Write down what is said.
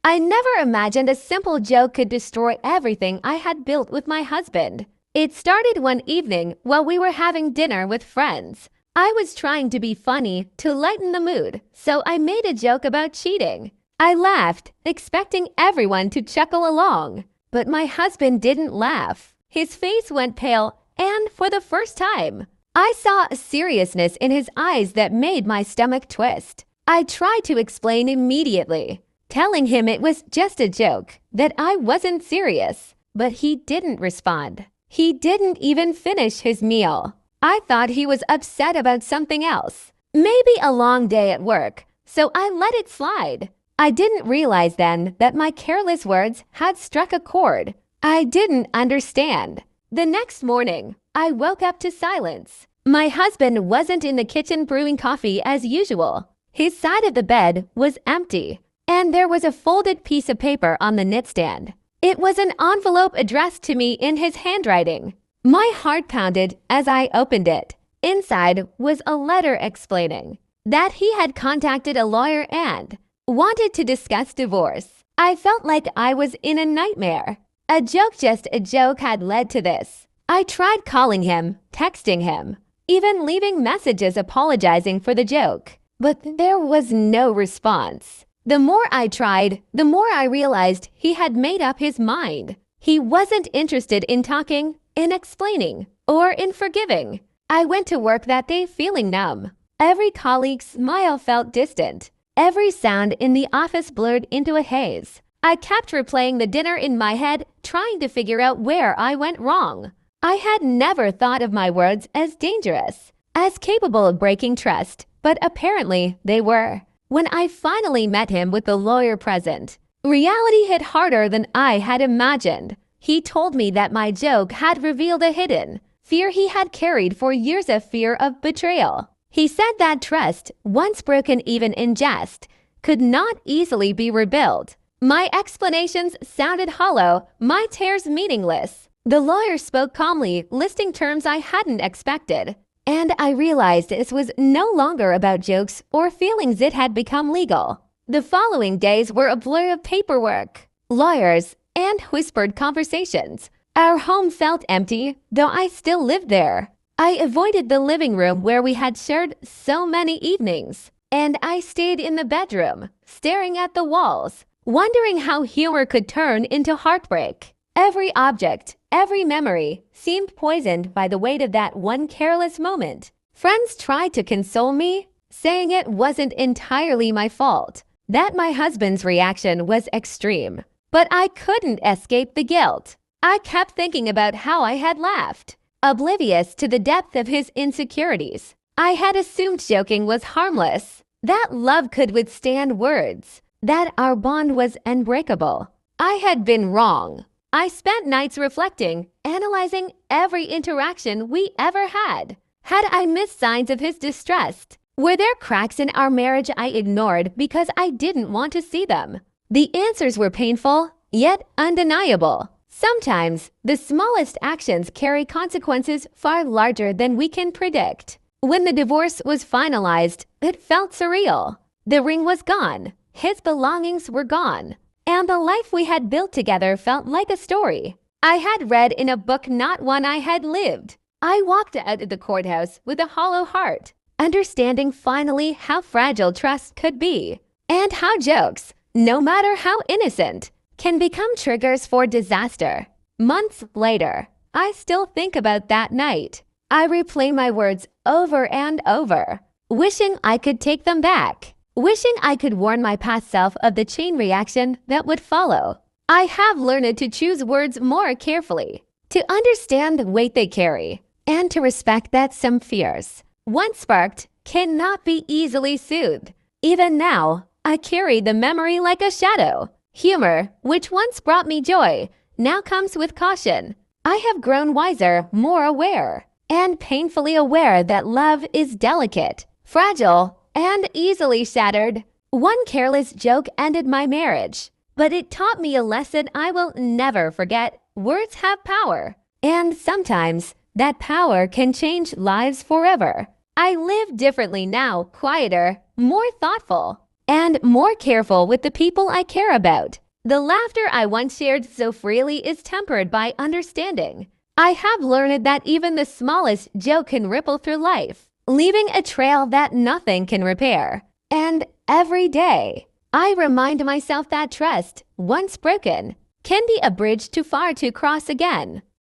I never imagined a simple joke could destroy everything I had built with my husband. It started one evening while we were having dinner with friends. I was trying to be funny to lighten the mood, so I made a joke about cheating. I laughed, expecting everyone to chuckle along. But my husband didn't laugh. His face went pale, and for the first time, I saw a seriousness in his eyes that made my stomach twist. I tried to explain immediately, telling him it was just a joke, that I wasn't serious. But he didn't respond. He didn't even finish his meal. I thought he was upset about something else. Maybe a long day at work, so I let it slide. I didn't realize then that my careless words had struck a chord. I didn't understand. The next morning, I woke up to silence. My husband wasn't in the kitchen brewing coffee as usual. His side of the bed was empty, and there was a folded piece of paper on the nightstand. It was an envelope addressed to me in his handwriting. My heart pounded as I opened it. Inside was a letter explaining that he had contacted a lawyer and wanted to discuss divorce. I felt like I was in a nightmare. Just a joke had led to this. I tried calling him, texting him, even leaving messages apologizing for the joke. But there was no response. The more I tried, the more I realized he had made up his mind. He wasn't interested in talking, in explaining, or in forgiving. I went to work that day feeling numb. Every colleague's smile felt distant. Every sound in the office blurred into a haze. I kept replaying the dinner in my head, trying to figure out where I went wrong. I had never thought of my words as dangerous, as capable of breaking trust, but apparently they were. When I finally met him with the lawyer present, reality hit harder than I had imagined. He told me that my joke had revealed a hidden fear he had carried for years, a fear of betrayal. He said that trust, once broken even in jest, could not easily be rebuilt. My explanations sounded hollow, my tears meaningless. The lawyer spoke calmly, listing terms I hadn't expected. And I realized this was no longer about jokes or feelings. It had become legal. The following days were a blur of paperwork, lawyers, and whispered conversations. Our home felt empty, though I still lived there. I avoided the living room where we had shared so many evenings, and I stayed in the bedroom, staring at the walls, wondering how humor could turn into heartbreak. Every object, every memory seemed poisoned by the weight of that one careless moment. Friends tried to console me, saying it wasn't entirely my fault, that my husband's reaction was extreme. But I couldn't escape the guilt. I kept thinking about how I had laughed, oblivious to the depth of his insecurities. I had assumed joking was harmless, that love could withstand words, that our bond was unbreakable. I had been wrong. I spent nights reflecting, analyzing every interaction we ever had. Had I missed signs of his distrust? Were there cracks in our marriage I ignored because I didn't want to see them? The answers were painful, yet undeniable. Sometimes, the smallest actions carry consequences far larger than we can predict. When the divorce was finalized, it felt surreal. The ring was gone, his belongings were gone, and the life we had built together felt like a story I had read in a book, not one I had lived. I walked out of the courthouse with a hollow heart, understanding finally how fragile trust could be, and how jokes, no matter how innocent, can become triggers for disaster. Months later, I still think about that night. I replay my words over and over, wishing I could take them back, wishing I could warn my past self of the chain reaction that would follow. I have learned to choose words more carefully, to understand the weight they carry, and to respect that some fears, once sparked, cannot be easily soothed. Even now, I carry the memory like a shadow. Humor, which once brought me joy, now comes with caution. I have grown wiser, more aware, and painfully aware that love is delicate, fragile, and easily shattered. One careless joke ended my marriage, but it taught me a lesson I will never forget. Words have power, and sometimes that power can change lives forever. I live differently now, quieter, more thoughtful. and more careful with the people I care about. The laughter I once shared so freely is tempered by understanding. I have learned that even the smallest joke can ripple through life, leaving a trail that nothing can repair. And every day, I remind myself that trust, once broken, can be a bridge too far to cross again.